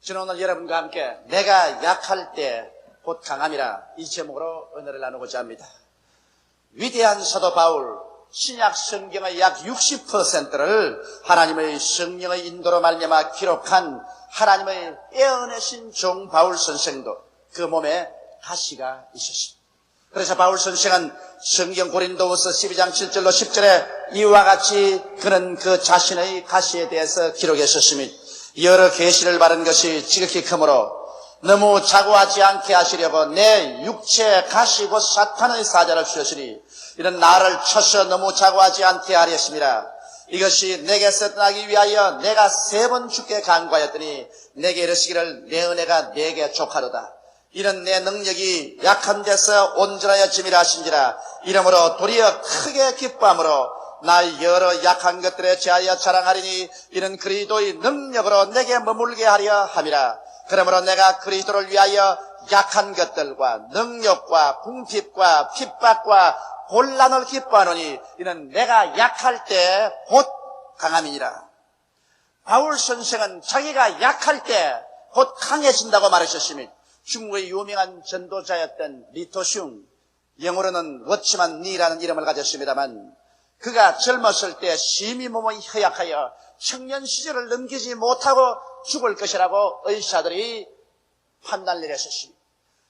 저는 오늘 여러분과 함께 내가 약할 때 곧 강함이라 이 제목으로 은혜를 나누고자 합니다. 위대한 사도 바울, 신약 성경의 약 60%를 하나님의 성령의 인도로 말미암아 기록한 하나님의 애언하신 종 바울 선생도 그 몸에 가시가 있었습니다. 그래서 바울 선생은 성경 고린도후서 12장 7절로 10절에 이와 같이 그는 그 자신의 가시에 대해서 기록했었습니다. 여러 계시를 받은 것이 지극히 크므로 너무 자고하지 않게 하시려고 내 육체에 가시 곧 사탄의 사자를 주셨으니 이런 나를 쳐서 너무 자고하지 않게 하렸습니다. 이것이 내게서 떠나기 위하여 내가 3번 주께 간구하였더니 내게 이르시기를 내 은혜가 내게 족하도다. 이런 내 능력이 약한 데서 온전하여짐이라 하신지라. 이러므로 도리어 크게 기뻐함으로 나 여러 약한 것들에 제하여 자랑하리니 이는 그리스도의 능력으로 내게 머물게 하려 함이라. 그러므로 내가 그리스도를 위하여 약한 것들과 능력과 궁핍과 핍박과 곤란을 기뻐하노니 이는 내가 약할 때 곧 강함이니라. 바울 선생은 자기가 약할 때 곧 강해진다고 말하셨으니 중국의 유명한 전도자였던 리토슝, 영어로는 워치만 니라는 이름을 가졌습니다만 그가 젊었을 때 심히 몸이 허약하여 청년 시절을 넘기지 못하고 죽을 것이라고 의사들이 판단을 내렸었습니다.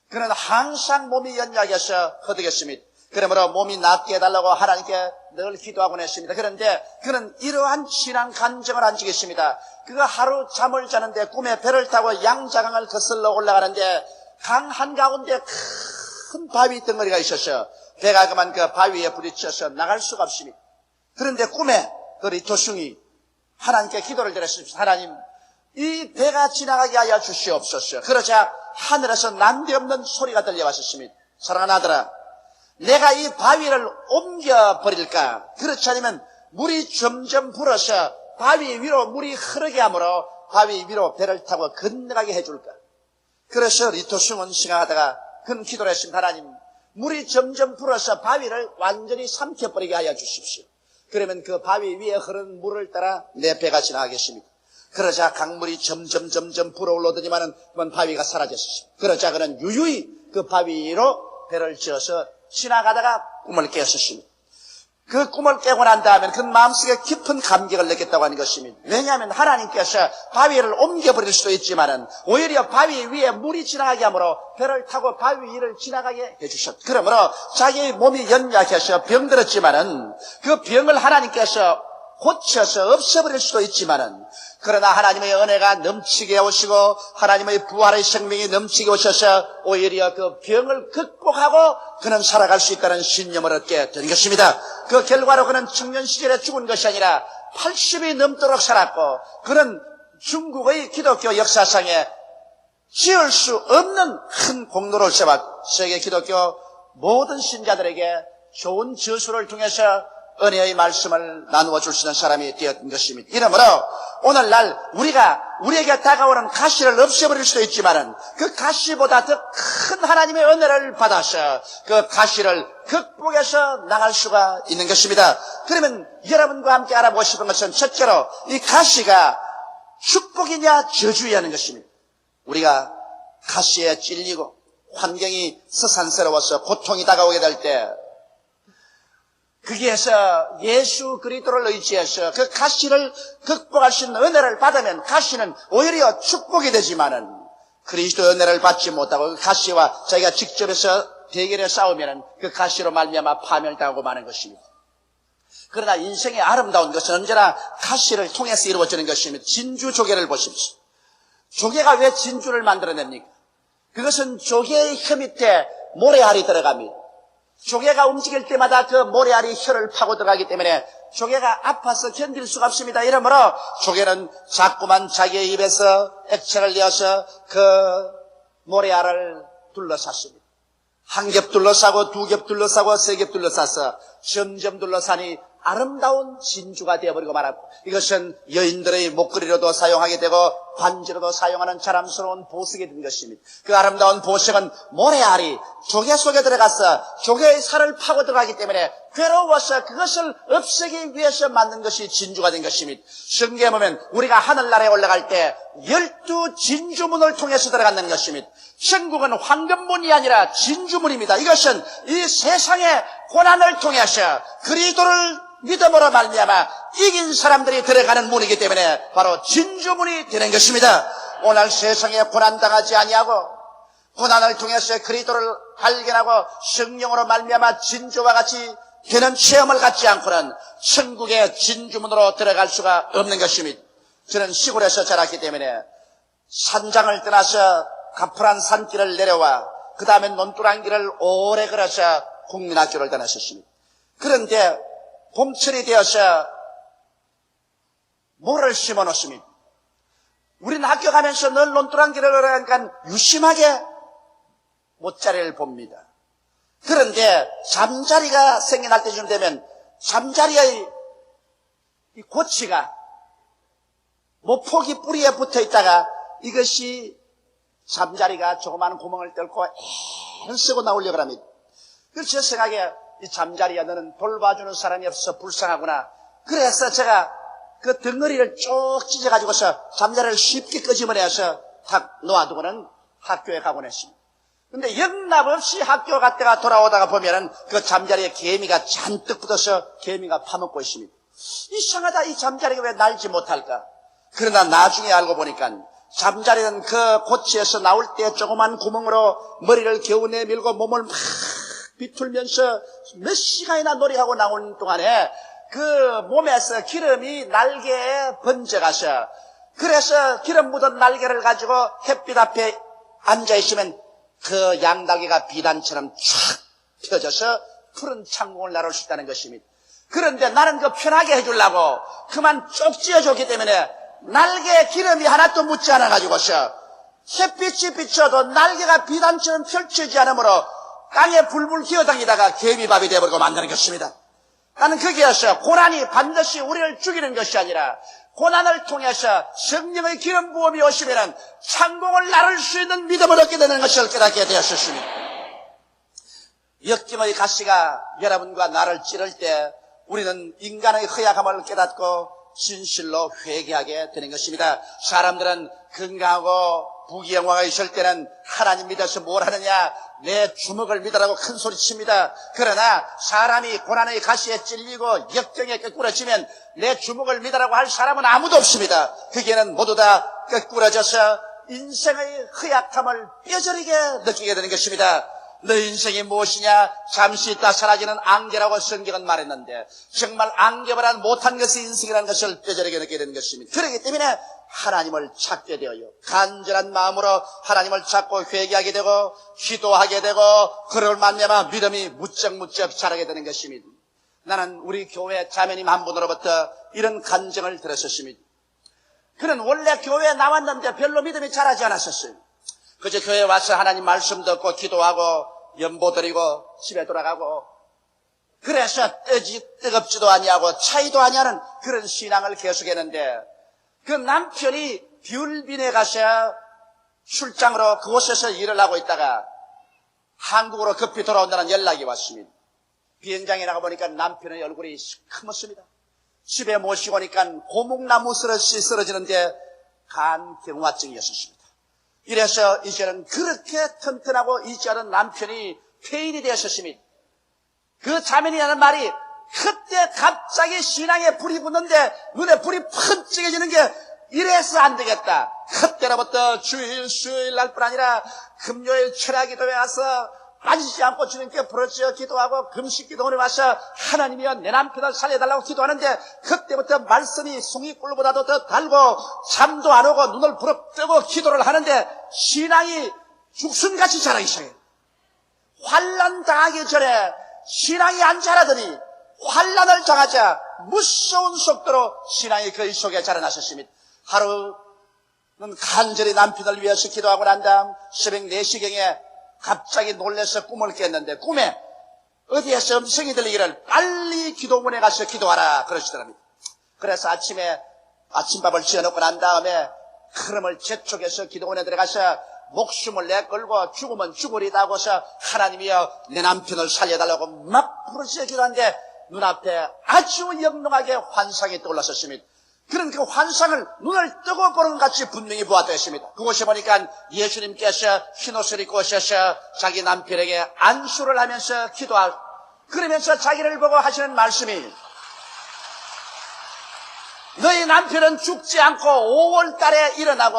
그는 항상 몸이 연약해서 허덕였습니다. 그러므로 몸이 낫게 해달라고 하나님께 늘 기도하곤 했습니다. 그런데 그는 이러한 신앙 간증을 한 적이 있습니다. 그가 하루 잠을 자는데 꿈에 배를 타고 양자강을 거슬러 올라가는데 강 한가운데 큰 바위 덩어리가 있어서 배가 그만 그 바위에 부딪혀서 나갈 수가 없습니다. 그런데 꿈에 그 리토슝이 하나님께 기도를 드렸습니다. 하나님, 이 배가 지나가게 하여 주시옵소서. 그러자 하늘에서 난데없는 소리가 들려왔었습니다. 사랑하는 아들아, 내가 이 바위를 옮겨버릴까? 그렇지 않으면 물이 점점 불어서 바위 위로 물이 흐르게 하므로 바위 위로 배를 타고 건너가게 해줄까? 그래서 리토슝은 생각하다가 큰 기도를 했습니다. 하나님, 물이 점점 불어서 바위를 완전히 삼켜버리게 하여 주십시오. 그러면 그 바위 위에 흐르는 물을 따라 내 배가 지나가겠습니다. 그러자 강물이 점점 불어올라더니만은 바위가 사라졌습니다. 그러자 그는 유유히 그 바위 위로 배를 지어서 지나가다가 꿈을 깨었습니다. 그 꿈을 깨고 난 다음에 그 마음속에 깊은 감격을 느꼈다고 하는 것입니다. 왜냐하면 하나님께서 바위를 옮겨버릴 수도 있지만은 오히려 바위 위에 물이 지나가게 하므로 배를 타고 바위 위를 지나가게 해주셨다. 그러므로 자기 몸이 연약해서 병들었지만은 그 병을 하나님께서 고쳐서 없애버릴 수도 있지만은 그러나 하나님의 은혜가 넘치게 오시고 하나님의 부활의 생명이 넘치게 오셔서 오히려 그 병을 극복하고 그는 살아갈 수 있다는 신념을 얻게 된 것입니다. 그 결과로 그는 청년 시절에 죽은 것이 아니라 80이 넘도록 살았고 그는 중국의 기독교 역사상에 지을 수 없는 큰 공로를 세웠고 세계 기독교 모든 신자들에게 좋은 저수를 통해서 은혜의 말씀을 나누어 줄 수 있는 사람이 되었던 것입니다. 이러므로 오늘날 우리에게 다가오는 가시를 없애버릴 수도 있지만은 그 가시보다 더 큰 하나님의 은혜를 받아서 그 가시를 극복해서 나갈 수가 있는 것입니다. 그러면 여러분과 함께 알아보고 싶은 것은 첫째로 이 가시가 축복이냐 저주냐는 것입니다. 우리가 가시에 찔리고 환경이 서산스러워서 고통이 다가오게 될 때 거기에서 예수 그리스도를 의지해서 그 가시를 극복할 수 있는 은혜를 받으면 가시는 오히려 축복이 되지만은 그리스도의 은혜를 받지 못하고 그 가시와 자기가 직접해서 대결에 싸우면은 그 가시로 말미암아 파멸당하고 마는 것입니다. 그러나 인생의 아름다운 것은 언제나 가시를 통해서 이루어지는 것입니다. 진주 조개를 보십시오. 조개가 왜 진주를 만들어냅니까? 그것은 조개의 혀 밑에 모래알이 들어갑니다. 조개가 움직일 때마다 그 모래알이 혀를 파고 들어가기 때문에 조개가 아파서 견딜 수가 없습니다. 이러므로 조개는 자꾸만 자기의 입에서 액체를 내어서 그 모래알을 둘러쌌습니다. 한 겹 둘러싸고 두 겹 둘러싸고 세 겹 둘러싸서 점점 둘러싸니 아름다운 진주가 되어버리고 말았고 이것은 여인들의 목걸이로도 사용하게 되고 반지로도 사용하는 자랑스러운 보석이 된 것입니다. 그 아름다운 보석은 모래알이 조개 속에 들어가서 조개의 살을 파고 들어가기 때문에 괴로워서 그것을 없애기 위해서 만든 것이 진주가 된 것입니다. 성경에 보면 우리가 하늘나라에 올라갈 때 12 진주문을 통해서 들어간다는 것입니다. 천국은 황금문이 아니라 진주문입니다. 이것은 이 세상의 고난을 통해서 그리스도를 믿음으로 말미암아 이긴 사람들이 들어가는 문이기 때문에 바로 진주문이 되는 것입니다. 오늘 세상에 고난당하지 아니하고 고난을 통해서 그리스도를 발견하고 성령으로 말미암아 진주와 같이 되는 체험을 갖지 않고는 천국의 진주문으로 들어갈 수가 없는 것입니다. 저는 시골에서 자랐기 때문에 산장을 떠나서 가풀한 산길을 내려와 그 다음에 논두랑길을 오래 걸어서 국민학교를 다녔었습니다. 그런데 봄철이 되어서 모를 심어 놓습니다. 우리는 학교 가면서 늘 논두랑길을 걸어가니까 유심하게 못자리를 봅니다. 그런데 잠자리가 생겨날 때쯤 되면 잠자리의 이 고치가 모폭이 뿌리에 붙어 있다가 이것이 잠자리가 조그마한 구멍을 뚫고 애쓰고 나오려고 합니다. 그래서 제 생각에 이 잠자리야 너는 돌봐주는 사람이 없어서 불쌍하구나. 그래서 제가 그 덩어리를 쭉 찢어가지고서 잠자리를 쉽게 끄집어내서 탁 놓아두고는 학교에 가곤 했습니다. 근데 영락없이 학교 갔다가 돌아오다가 보면은 그 잠자리에 개미가 잔뜩 붙어서 개미가 파먹고 있습니다. 이상하다. 이 잠자리가 왜 날지 못할까? 그러나 나중에 알고 보니까 잠자리는 그 고치에서 나올 때 조그만 구멍으로 머리를 겨우 내밀고 몸을 막 비틀면서 몇 시간이나 놀이하고 나오는 동안에 그 몸에서 기름이 날개에 번져가서 그래서 기름 묻은 날개를 가지고 햇빛 앞에 앉아있으면 그 양날개가 비단처럼 쫙 펴져서 푸른 창공을 나를 수 있다는 것입니다. 그런데 나는 그 편하게 해주려고 그만 쪽 찢어줬기 때문에 날개에 기름이 하나도 묻지 않아가지고서 햇빛이 비쳐도 날개가 비단처럼 펼치지 않으므로 땅에 불불 기어다니다가 개미밥이 되어버리고 만드는 것입니다. 나는 거기에서 고난이 반드시 우리를 죽이는 것이 아니라 고난을 통해서 성령의 기름 부음이 오시면 창공을 나를 수 있는 믿음을 얻게 되는 것을 깨닫게 되었습니다. 역경의 가시가 여러분과 나를 찌를 때 우리는 인간의 허약함을 깨닫고 진실로 회개하게 되는 것입니다. 사람들은 건강하고 부귀영화가 있을 때는 하나님 믿어서 뭘 하느냐, 내 주먹을 믿으라고 큰 소리 칩니다. 그러나 사람이 고난의 가시에 찔리고 역경에 꺾꾸러지면 내 주먹을 믿으라고 할 사람은 아무도 없습니다. 그게는 모두 다 꺾꾸러져서 인생의 허약함을 뼈저리게 느끼게 되는 것입니다. 너 인생이 무엇이냐? 잠시 있다 사라지는 안개라고 성경은 말했는데 정말 안개보다 못한 것이 인생이라는 것을 뼈저리게 느끼게 되는 것입니다. 그렇기 때문에 하나님을 찾게 되어요. 간절한 마음으로 하나님을 찾고 회개하게 되고 기도하게 되고 그럴 만큼만 믿음이 무척무척 자라게 되는 것입니다. 나는 우리 교회 자매님 한 분으로부터 이런 간증을 들었었습니다. 그는 원래 교회에 나왔는데 별로 믿음이 자라지 않았었어요. 그저 교회에 와서 하나님 말씀 듣고 기도하고 연보 드리고 집에 돌아가고 그래서 뜨겁지도 아니하고 차이도 아니하는 그런 신앙을 계속했는데 그 남편이 비울빈에 가서 출장으로 그곳에서 일을 하고 있다가 한국으로 급히 돌아온다는 연락이 왔습니다. 비행장에 나가보니까 남편의 얼굴이 시커멓습니다. 집에 모시고 오니까 고목나무 쓰러시 쓰러지는데 간경화증이었습니다. 이래서 이제는 그렇게 튼튼하고 있지 않은 남편이 폐인이 되었습니다. 그 자매이라는 말이 그때 갑자기 신앙에 불이 붙는데 눈에 불이 펀쩍해지는 게 이래서 안 되겠다. 그때로부터 주일 수요일 날 뿐 아니라 금요일 철야기도에 와서 빠지지 않고 주님께 부르짖어 기도하고 금식기도원에 와서 하나님이여 내 남편을 살려달라고 기도하는데 그때부터 말씀이 송이꿀보다도 더 달고 잠도 안 오고 눈을 부릅뜨고 기도를 하는데 신앙이 죽순같이 자라기 시작해요. 환난 당하기 전에 신앙이 안 자라더니 환난을 당하자 무서운 속도로 신앙이 그의 속에 자라나셨습니다. 하루는 간절히 남편을 위해서 기도하고 난 다음 새벽 4시경에 갑자기 놀라서 꿈을 깼는데 꿈에 어디에서 음성이 들리기를 빨리 기도문에 가서 기도하라 그러시더랍니다. 그래서 아침에 아침밥을 지어놓고 난 다음에 흐름을 재촉해서 기도원에 들어가서 목숨을 내걸고 죽으면 죽으리다 하고서 하나님이여 내 남편을 살려달라고 막 부르짖어 기도하는데 눈앞에 아주 영롱하게 환상이 떠올랐었습니다. 그런 그 환상을 눈을 뜨고 보는 것 같이 분명히 보았다 했습니다. 그곳에 보니까 예수님께서 흰옷을 입고 오셔서 자기 남편에게 안수를 하면서 기도하고 그러면서 자기를 보고 하시는 말씀이 너희 남편은 죽지 않고 5월 달에 일어나고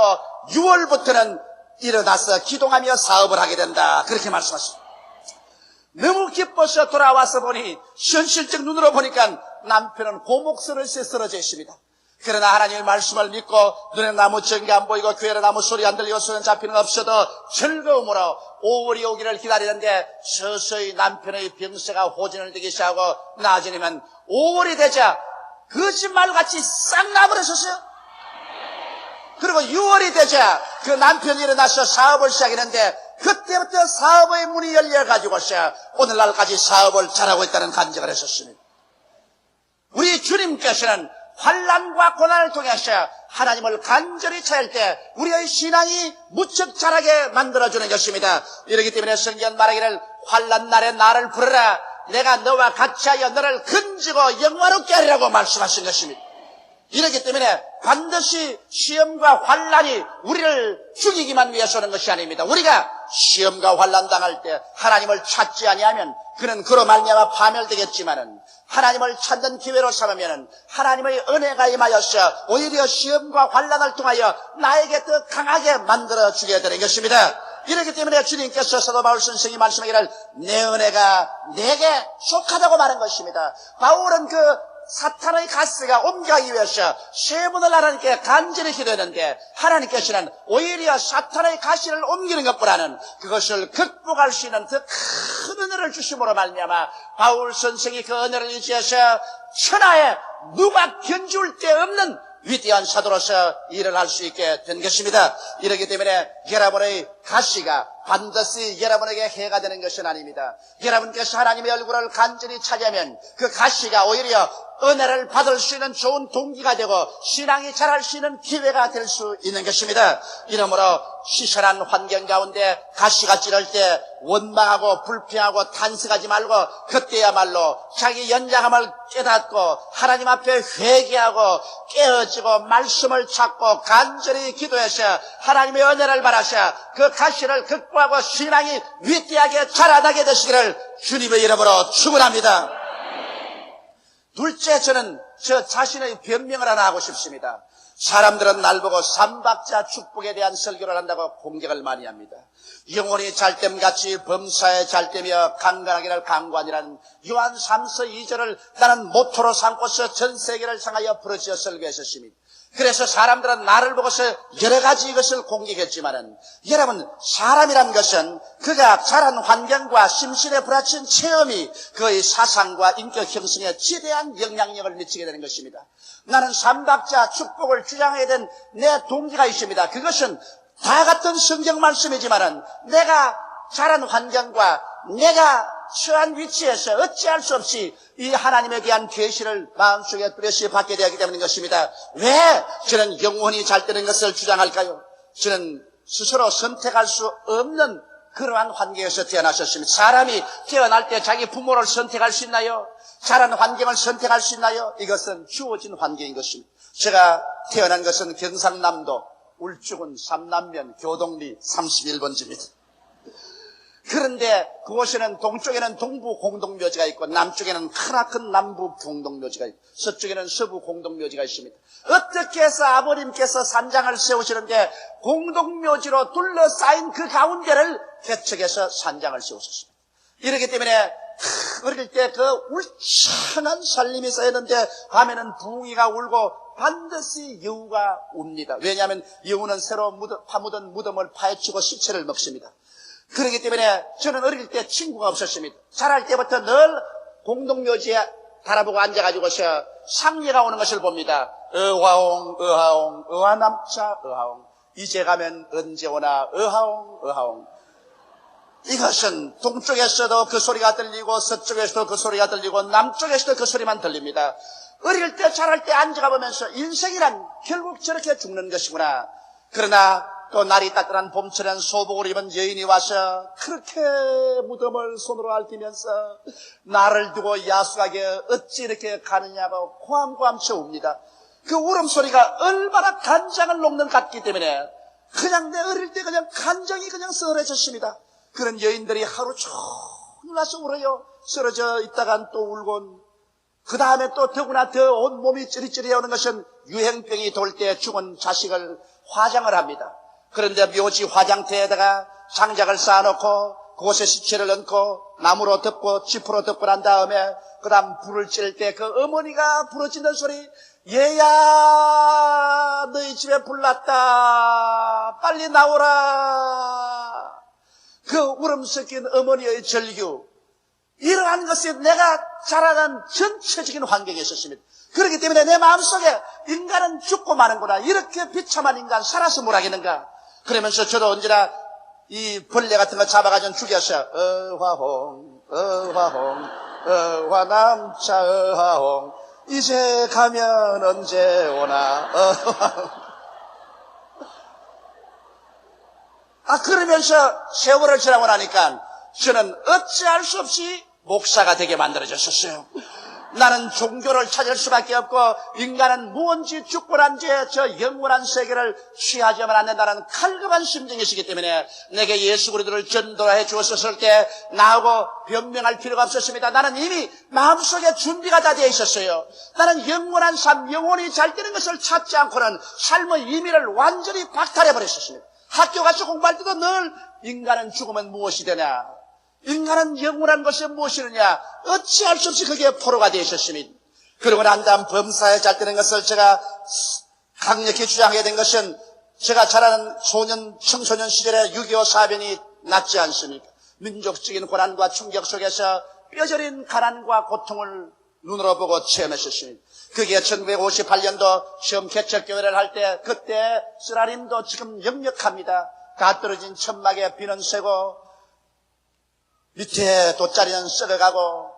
6월부터는 일어나서 기도하며 사업을 하게 된다. 그렇게 말씀하셨습니다. 너무 기뻐서 돌아와서 보니 현실적 눈으로 보니까 남편은 고목스러에 쓰러져 있습니다. 그러나 하나님의 말씀을 믿고 눈에 나무 전기 안 보이고 귀에 나무 소리 안 들리고 손에 잡히는 거 없어도 즐거움으로 5월이 오기를 기다리는데 서서히 남편의 병세가 호전을 되기 시작하고 나아지면 5월이 되자 거짓말같이 싹 나버렸었어요. 그리고 6월이 되자 그 남편이 일어나서 사업을 시작했는데 그때부터 사업의 문이 열려가지고서 오늘날까지 사업을 잘하고 있다는 간증을 했었습니다. 우리 주님께서는 환난과 고난을 통해서 하나님을 간절히 찾을 때 우리의 신앙이 무척 자라게 만들어주는 것입니다. 이렇기 때문에 성경 말하기를 환난 날에 나를 부르라 내가 너와 같이하여 너를 건지고 영화롭게 하리라고 말씀하신 것입니다. 이렇기 때문에 반드시 시험과 환난이 우리를 죽이기만 위해서 오는 것이 아닙니다. 우리가 시험과 환난 당할 때 하나님을 찾지 아니하면 그는 그로 말미암아 파멸되겠지만은 하나님을 찾는 기회로 삼으면 하나님의 은혜가 임하여서 오히려 시험과 환난을 통하여 나에게 더 강하게 만들어주게 되는 것입니다. 이렇기 때문에 주님께서 사도 바울 선생이 말씀하기를 내 은혜가 내게 속하다고 말한 것입니다. 바울은 그 사탄의 가스가 옮겨가기 위해서 세 번을 하나님께 간절히 기도했는데 하나님께서는 오히려 사탄의 가시를 옮기는 것보다는 그것을 극복할 수 있는 더 큰 은혜를 주심으로 말미암아 바울 선생이 그 은혜를 의지해서 천하에 누가 견줄 데 없는 위대한 사도로서 일을 할 수 있게 된 것입니다. 이렇기 때문에 여러분의 가시가 반드시 여러분에게 해가 되는 것은 아닙니다. 여러분께서 하나님의 얼굴을 간절히 찾으면 그 가시가 오히려 은혜를 받을 수 있는 좋은 동기가 되고 신앙이 자랄 수 있는 기회가 될 수 있는 것입니다. 이러므로 시선한 환경 가운데 가시가 찌를 때 원망하고 불평하고 탄식하지 말고 그때야말로 자기 연약함을 깨닫고 하나님 앞에 회개하고 깨어지고 말씀을 찾고 간절히 기도해서 하나님의 은혜를 바라셔 그 가시를 극복하고 신앙이 위대하게 자라나게 되시기를 주님의 이름으로 축원합니다. 둘째, 저는 저 자신의 변명을 하나 하고 싶습니다. 사람들은 날 보고 삼박자 축복에 대한 설교를 한다고 공격을 많이 합니다. 영혼이 잘됨같이 범사에 잘되며 강건하기를 강구하니라는 요한 3서 2절을 나는 모토로 삼고서 전 세계를 향하여 부르짖어 설교했었습니다. 그래서 사람들은 나를 보고서 여러 가지 이것을 공격했지만은 여러분 사람이란 것은 그가 자란 환경과 심신에 부딪힌 체험이 그의 사상과 인격 형성에 지대한 영향력을 미치게 되는 것입니다. 나는 삼박자 축복을 주장해야 된 내 동기가 있습니다. 그것은 다 같은 성경 말씀이지만은 내가 자란 환경과 내가 처한 위치에서 어찌할 수 없이 이 하나님에 대한 계시를 마음속에 뚜렷이 받게 되었기 때문인 것입니다. 왜 저는 영혼이 잘 되는 것을 주장할까요? 저는 스스로 선택할 수 없는 그러한 환경에서 태어나셨습니다. 사람이 태어날 때 자기 부모를 선택할 수 있나요? 자란 환경을 선택할 수 있나요? 이것은 주어진 환경인 것입니다. 제가 태어난 것은 경상남도 울주군 삼남면 교동리 31번지입니다. 그런데 그곳에는 동쪽에는 동부 공동묘지가 있고 남쪽에는 크나큰 남부 공동묘지가 있고 서쪽에는 서부 공동묘지가 있습니다. 어떻게 해서 아버님께서 산장을 세우시는데 공동묘지로 둘러싸인 그 가운데를 개척해서 산장을 세우셨습니다. 이렇기 때문에 어릴 때 그 울창한 살림이 쌓였는데 밤에는 붕이가 울고 반드시 여우가 웁니다. 왜냐하면 여우는 새로 파묻은 무덤을 파헤치고 시체를 먹습니다. 그렇기 때문에 저는 어릴 때 친구가 없었습니다. 자랄 때부터 늘 공동묘지에 바라보고 앉아가지고서 상례가 오는 것을 봅니다. 어하옹 어하옹 어하남자 어하옹 이제 가면 언제 오나 어하옹 어하옹. 이것은 동쪽에서도 그 소리가 들리고 서쪽에서도 그 소리가 들리고 남쪽에서도 그 소리만 들립니다. 어릴 때 자랄 때 앉아가 보면서 인생이란 결국 저렇게 죽는 것이구나. 그러나 또 날이 따뜻한 봄철엔 소복을 입은 여인이 와서 그렇게 무덤을 손으로 앓으면서 나를 두고 야속하게 어찌 이렇게 가느냐고 고함고함 쳐옵니다. 그 울음소리가 얼마나 간장을 녹는 것 같기 때문에 그냥 내 어릴 때 그냥 간정이 그냥 서늘해졌습니다. 그런 여인들이 하루 종일 와서 울어요. 쓰러져 있다간 또 울곤, 그 다음에 또 더구나 더 온몸이 찌릿찌릿해 오는 것은 유행병이 돌 때 죽은 자식을 화장을 합니다. 그런데 묘지 화장터에다가 장작을 쌓아놓고 그곳에 시체를 얹고 나무로 덮고 지프로 덮고 난 다음에 그 다음 불을 찔 때 그 어머니가 부러지는 소리, 얘야 너희 집에 불 났다 빨리 나오라. 그 울음 섞인 어머니의 절규, 이러한 것이 내가 자라난 전체적인 환경에 있었습니다. 그렇기 때문에 내 마음속에 인간은 죽고 마는구나, 이렇게 비참한 인간 살아서 뭘 하겠는가. 그러면서 저도 언제나 이 벌레 같은 거 잡아가지고 죽여서 어화홍 어화홍 어화남차 어화홍 이제 가면 언제 오나 어화홍. 그러면서 세월을 지나고 나니까 저는 어찌할 수 없이 목사가 되게 만들어졌었어요. 나는 종교를 찾을 수밖에 없고 인간은 무언지 죽고 난 뒤에 저 영원한 세계를 취하지만 않는다는 칼급한 심정이시기 때문에 내게 예수 그리스도를 전도해 주었을 때 나하고 변명할 필요가 없었습니다. 나는 이미 마음속에 준비가 다 되어 있었어요. 나는 영원한 삶, 영원히 잘 되는 것을 찾지 않고는 삶의 의미를 완전히 박탈해버렸었습니다. 학교 가서 공부할 때도 늘 인간은 죽으면 무엇이 되냐, 인간은 영원한 것이 무엇이느냐, 어찌할 수 없이 그게 포로가 되어 있었습니다. 그러고 난 다음 범사에 잘 되는 것을 제가 강력히 주장하게 된 것은 제가 자라는 청소년 시절에 6.25 사변이 났지 않습니까? 민족적인 고난과 충격 속에서 뼈저린 가난과 고통을 눈으로 보고 체험했었습니다. 그게 1958년도 처음 개척교회를 할 때, 그때 쓰라림도 지금 역력합니다. 가 떨어진 천막에 비는 새고 밑에 돗자리는 썩어가고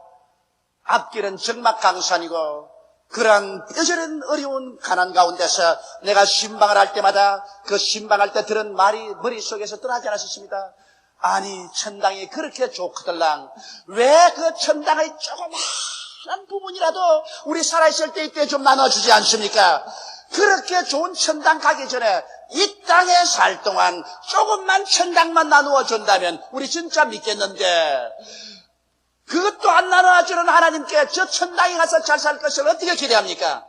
앞길은 적막강산이고, 그러한 뼈저린 어려운 가난 가운데서 내가 신방을 할 때마다 그 신방할 때 들은 말이 머릿속에서 떠나지 않았습니다. 아니, 천당이 그렇게 좋거들랑 왜 그 천당의 조그마한 부분이라도 우리 살아있을 때 이때 좀 나눠주지 않습니까? 그렇게 좋은 천당 가기 전에 이 땅에 살 동안 조금만 천당만 나누어 준다면 우리 진짜 믿겠는데, 그것도 안 나눠주는 하나님께 저 천당에 가서 잘 살 것을 어떻게 기대합니까?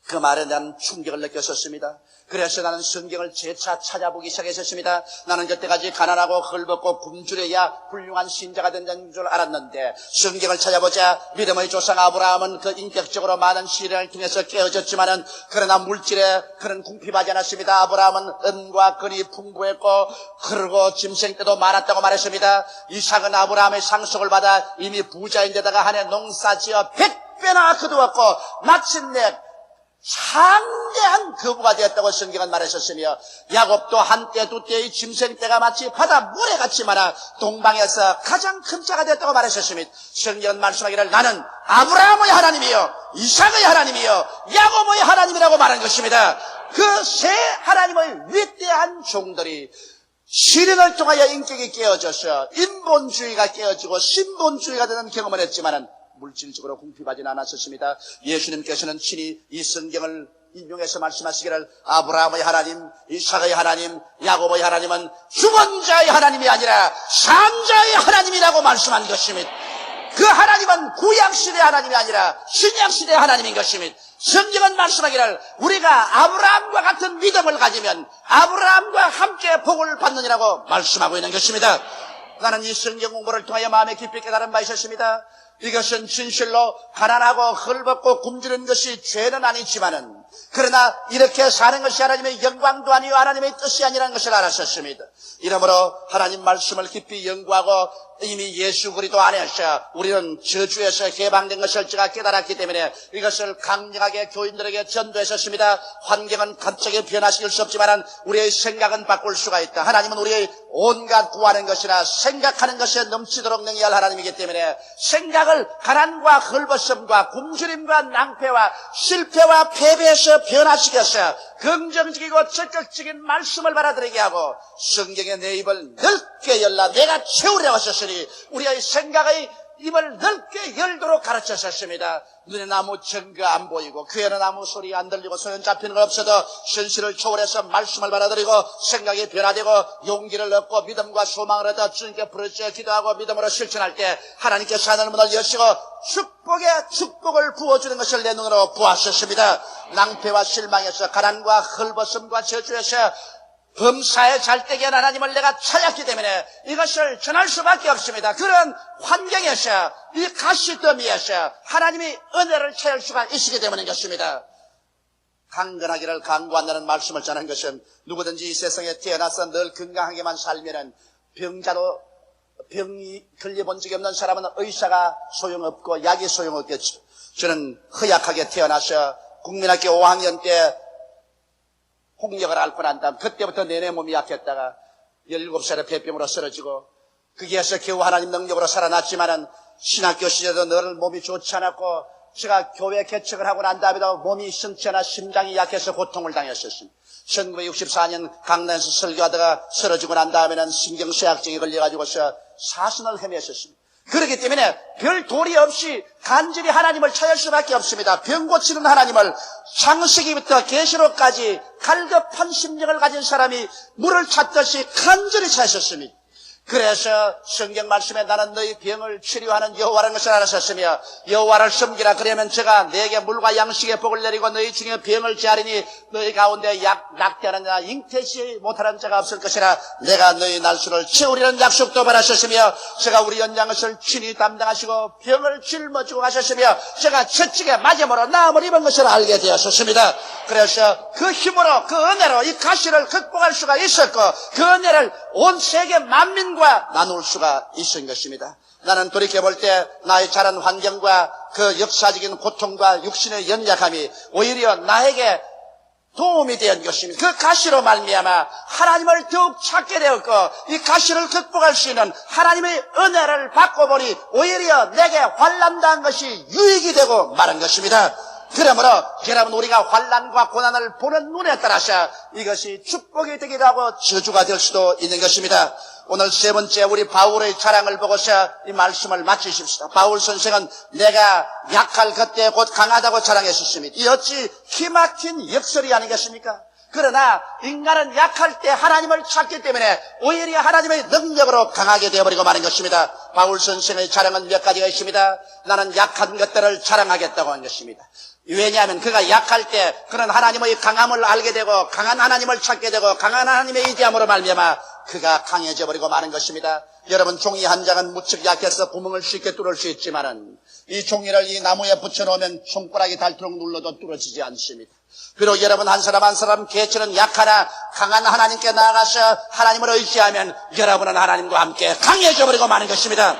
그 말에 대한 충격을 느꼈었습니다. 그래서 나는 성경을 재차 찾아보기 시작했었습니다. 나는 그때까지 가난하고 헐벗고 굶주려야 훌륭한 신자가 된다는 줄 알았는데, 성경을 찾아보자 믿음의 조상 아브라함은 그 인격적으로 많은 시련을 통해서 깨어졌지만은 그러나 물질에 그런 궁핍하지 않았습니다. 아브라함은 은과 금이 풍부했고 그러고 짐승 때도 많았다고 말했습니다. 이삭은 아브라함의 상속을 받아 이미 부자인데다가 한 해 농사지어 100배나 거두었고 마침내 창대한 거부가 되었다고 성경은 말하셨으며, 야곱도 한때 두때의 짐승떼가 마치 바다 모래같이 많아 동방에서 가장 큰 자가 되었다고 말하셨습니다. 성경은 말씀하기를 나는 아브라함의 하나님이요 이삭의 하나님이요 야곱의 하나님이라고 말한 것입니다. 그 세 하나님의 위대한 종들이 시련을 통하여 인격이 깨어져서 인본주의가 깨어지고 신본주의가 되는 경험을 했지만은 물질적으로 궁핍하지는 않았었습니다. 예수님께서는 친히 이 성경을 인용해서 말씀하시기를 아브라함의 하나님, 이삭의 하나님, 야곱의 하나님은 죽은 자의 하나님이 아니라 산 자의 하나님이라고 말씀한 것입니다. 그 하나님은 구약시대의 하나님이 아니라 신약시대의 하나님인 것입니다. 성경은 말씀하기를 우리가 아브라함과 같은 믿음을 가지면 아브라함과 함께 복을 받느니라고 말씀하고 있는 것입니다. 나는 이 성경 공부를 통하여 마음에 깊이 깨달은 바 있었습니다. 이것은 진실로 가난하고 헐벗고 굶주린 것이 죄는 아니지만은, 그러나 이렇게 사는 것이 하나님의 영광도 아니요 하나님의 뜻이 아니라는 것을 알았었습니다. 이러므로 하나님 말씀을 깊이 연구하고 이미 예수 그리스도 안에서 우리는 저주에서 해방된 것을 제가 깨달았기 때문에 이것을 강력하게 교인들에게 전도했었습니다. 환경은 갑자기 변화시킬 수 없지만 우리의 생각은 바꿀 수가 있다. 하나님은 우리의 온갖 구하는 것이나 생각하는 것에 넘치도록 능히할 하나님이기 때문에 생각을 가난과 헐벗음과 굶주림과 낭패와 실패와 패배의 주께서 변화시켜서 긍정적이고 적극적인 말씀을 받아들이게 하고 성경의 내 입을 넓게 열라 내가 채우려고 하셨으니 우리의 생각의 입을 넓게 열도록 가르치셨습니다. 눈에는 아무 증거 안 보이고 귀에는 아무 소리 안 들리고 소용 잡히는 것 없어도 현실을 초월해서 말씀을 받아들이고 생각이 변화되고 용기를 얻고 믿음과 소망을 얻어 주님께 부르짖어 기도하고 믿음으로 실천할 때 하나님께서 하늘 문을 여시고 축복의 축복을 부어주는 것을 내 눈으로 보았었습니다. 낭패와 실망에서 가난과 헐벗음과 저주에서 범사에 잘되게 한 하나님을 내가 찾았기 때문에 이것을 전할 수밖에 없습니다. 그런 환경에서 이 가시더미에서 하나님이 은혜를 찾을 수가 있기 때문인 것입니다. 강건하기를 강구한다는 말씀을 전한 것은 누구든지 이 세상에 태어나서 늘 건강하게만 살면은 병자로 병이 걸려본 적이 없는 사람은 의사가 소용없고 약이 소용없겠죠. 저는 허약하게 태어나서 국민학교 5학년 때 홍역을 앓고 난 다음 그때부터 내내 몸이 약했다가 17살에 폐병으로 쓰러지고 거기에서 겨우 하나님 능력으로 살아났지만은 신학교 시절에도 늘 몸이 좋지 않았고 제가 교회 개척을 하고 난 다음에도 몸이 신체나 심장이 약해서 고통을 당했었습니다. 1964년 강남에서 설교하다가 쓰러지고 난 다음에는 신경쇠약증에 걸려가지고서 사선을 헤맸었습니다. 그렇기 때문에 별 도리 없이 간절히 하나님을 찾을 수밖에 없습니다. 병 고치는 하나님을 창세기부터 계시록까지 갈급한 심령을 가진 사람이 물을 찾듯이 간절히 찾으셨습니다. 그래서 성경 말씀에 나는 너희 병을 치료하는 여호와라는 것을 알았었으며 여호와를 섬기라 그러면 제가 너에게 물과 양식의 복을 내리고 너희 중에 병을 제하리니 너희 가운데 낙태하는 자나 잉태치 못하는 자가 없을 것이라 내가 너희 날수를 채우리라는 약속도 받았었으며 제가 우리 연장것을 친히 담당하시고 병을 짊어지고 가셨으며 제가 저쪽에 마지막으로 나음을 입은 것을 알게 되었었습니다. 그래서 그 힘으로 그 은혜로 이 가시를 극복할 수가 있었고 그 은혜를 온 세계 만민과 나눌 수가 있은 것입니다. 나는 돌이켜볼 때 나의 자란 환경과 그 역사적인 고통과 육신의 연약함이 오히려 나에게 도움이 된 것입니다. 그 가시로 말미암아 하나님을 더욱 찾게 되었고 이 가시를 극복할 수 있는 하나님의 은혜를 받고 보니 오히려 내게 환난당한 것이 유익이 되고 마른 것입니다. 그러므로 여러분 우리가 환난과 고난을 보는 눈에 따라서 이것이 축복이 되기도 하고 저주가 될 수도 있는 것입니다. 오늘 세 번째 우리 바울의 자랑을 보고서 이 말씀을 마치십시다. 바울 선생은 내가 약할 그때 곧 강하다고 자랑했었습니다. 이 어찌 기막힌 역설이 아니겠습니까? 그러나 인간은 약할 때 하나님을 찾기 때문에 오히려 하나님의 능력으로 강하게 되어버리고 마는 것입니다. 바울 선생의 자랑은 몇 가지가 있습니다. 나는 약한 것들을 자랑하겠다고 한 것입니다. 왜냐하면 그가 약할 때 그런 하나님의 강함을 알게 되고 강한 하나님을 찾게 되고 강한 하나님의 의지함으로 말미암아 그가 강해져 버리고 마는 것입니다. 여러분 종이 한 장은 무척 약해서 구멍을 쉽게 뚫을 수 있지만은 이 종이를 이 나무에 붙여놓으면 손가락이 닳도록 눌러도 뚫어지지 않습니다. 비록 여러분 한 사람 한 사람 개체는 약하나 강한 하나님께 나아가서 하나님을 의지하면 여러분은 하나님과 함께 강해져 버리고 마는 것입니다.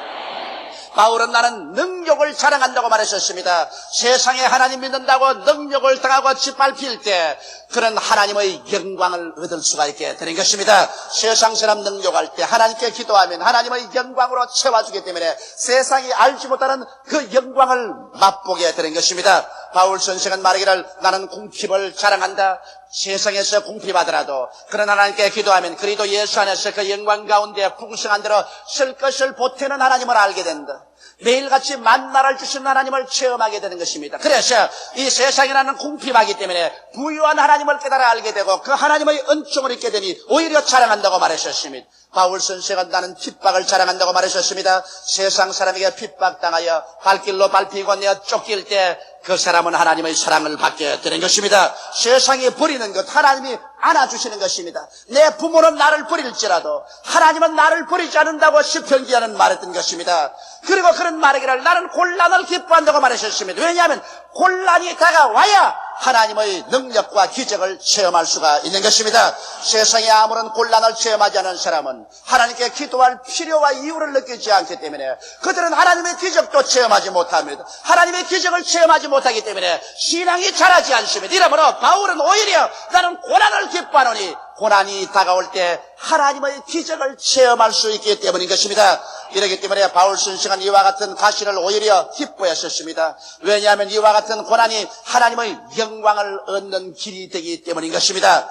바울은 나는 능력을 자랑한다고 말했었습니다. 세상에 하나님 믿는다고 능력을 당하고 짓밟힐 때 그런 하나님의 영광을 얻을 수가 있게 되는 것입니다. 세상 사람 능력할 때 하나님께 기도하면 하나님의 영광으로 채워주기 때문에 세상이 알지 못하는 그 영광을 맛보게 되는 것입니다. 바울 선생은 말하기를 나는 궁핍을 자랑한다. 세상에서 궁핍하더라도 그런 하나님께 기도하면 그리스도 예수 안에서 그 영광 가운데 풍성한 대로 쓸 것을 보태는 하나님을 알게 된다. 매일같이 만나를 주신 하나님을 체험하게 되는 것입니다. 그래서 이 세상이라는 궁핍하기 때문에 부유한 하나님을 깨달아 알게 되고 그 하나님의 은총을 잊게 되니 오히려 자랑한다고 말하셨습니다. 바울 선생은 나는 핍박을 자랑한다고 말하셨습니다. 세상 사람에게 핍박당하여 발길로 밟히고 내어 쫓길 때 그 사람은 하나님의 사랑을 받게 되는 것입니다. 세상이 버리는 것 하나님이 안아주시는 것입니다. 내 부모는 나를 버릴지라도 하나님은 나를 버리지 않는다고 시편기자는 말했던 것입니다. 그리고 그런 말하기를 나는 곤란을 기뻐한다고 말하셨습니다. 왜냐하면 곤란이 다가와야 하나님의 능력과 기적을 체험할 수가 있는 것입니다. 세상에 아무런 곤란을 체험하지 않은 사람은 하나님께 기도할 필요와 이유를 느끼지 않기 때문에 그들은 하나님의 기적도 체험하지 못합니다. 하나님의 기적을 체험하지 못하기 때문에 신앙이 자라지 않습니다. 이러므로 바울은 오히려 나는 고난을 기뻐하노니 고난이 다가올 때 하나님의 기적을 체험할 수 있기 때문인 것입니다. 이렇기 때문에 바울 선생은 이와 같은 가시를 오히려 기뻐했었습니다. 왜냐하면 이와 같은 고난이 하나님의 영광을 얻는 길이 되기 때문인 것입니다.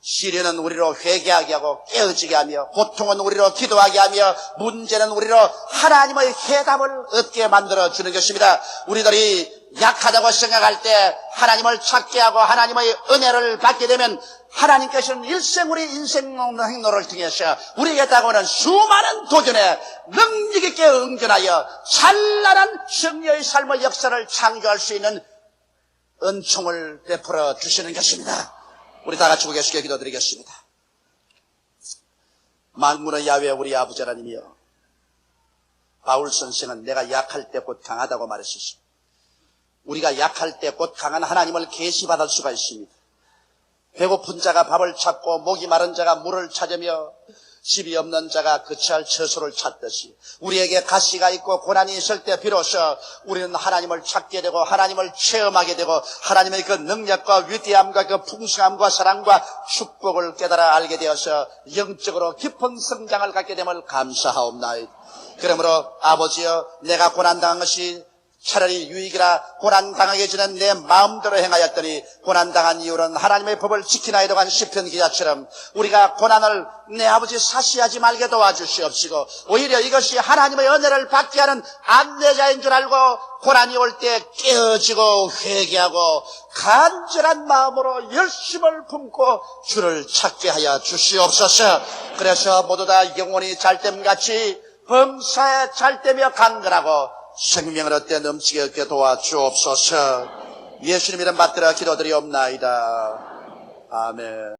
시련은 우리로 회개하게 하고 깨어지게 하며, 고통은 우리로 기도하게 하며, 문제는 우리로 하나님의 해답을 얻게 만들어주는 것입니다. 우리들이 약하다고 생각할 때 하나님을 찾게 하고 하나님의 은혜를 받게 되면 하나님께서는 일생 우리 인생 행로를 통해서 우리에게 다가오는 수많은 도전에 능력 있게 응전하여 찬란한 승리의 삶의 역사를 창조할 수 있는 은총을 베풀어 주시는 것입니다. 우리 다 같이 고개숙여 기도드리겠습니다. 만군의 야훼 우리 아버지 하나님이여, 바울 선생은 내가 약할 때 곧 강하다고 말했습니다. 우리가 약할 때 곧 강한 하나님을 계시받을 수가 있습니다. 배고픈 자가 밥을 찾고 목이 마른 자가 물을 찾으며 집이 없는 자가 거처할 처소를 찾듯이 우리에게 가시가 있고 고난이 있을 때 비로소 우리는 하나님을 찾게 되고 하나님을 체험하게 되고 하나님의 그 능력과 위대함과 그 풍성함과 사랑과 축복을 깨달아 알게 되어서 영적으로 깊은 성장을 갖게 됨을 감사하옵나이다. 그러므로 아버지여, 내가 고난당한 것이 차라리 유익이라 고난당하게 지는 내 마음대로 행하였더니 고난당한 이유는 하나님의 법을 지키나이다 한 시편 기자처럼 우리가 고난을 내 아버지 사시하지 말게 도와주시옵시고 오히려 이것이 하나님의 은혜를 받게 하는 안내자인 줄 알고 고난이 올 때 깨어지고 회개하고 간절한 마음으로 열심을 품고 주를 찾게 하여 주시옵소서. 그래서 모두 다 영혼이 잘됨같이 범사에 잘되며 강건하고 생명을 얻게 넘치게 얻게 도와주옵소서. 예수님 이름 받들어 기도드리옵나이다. 아멘.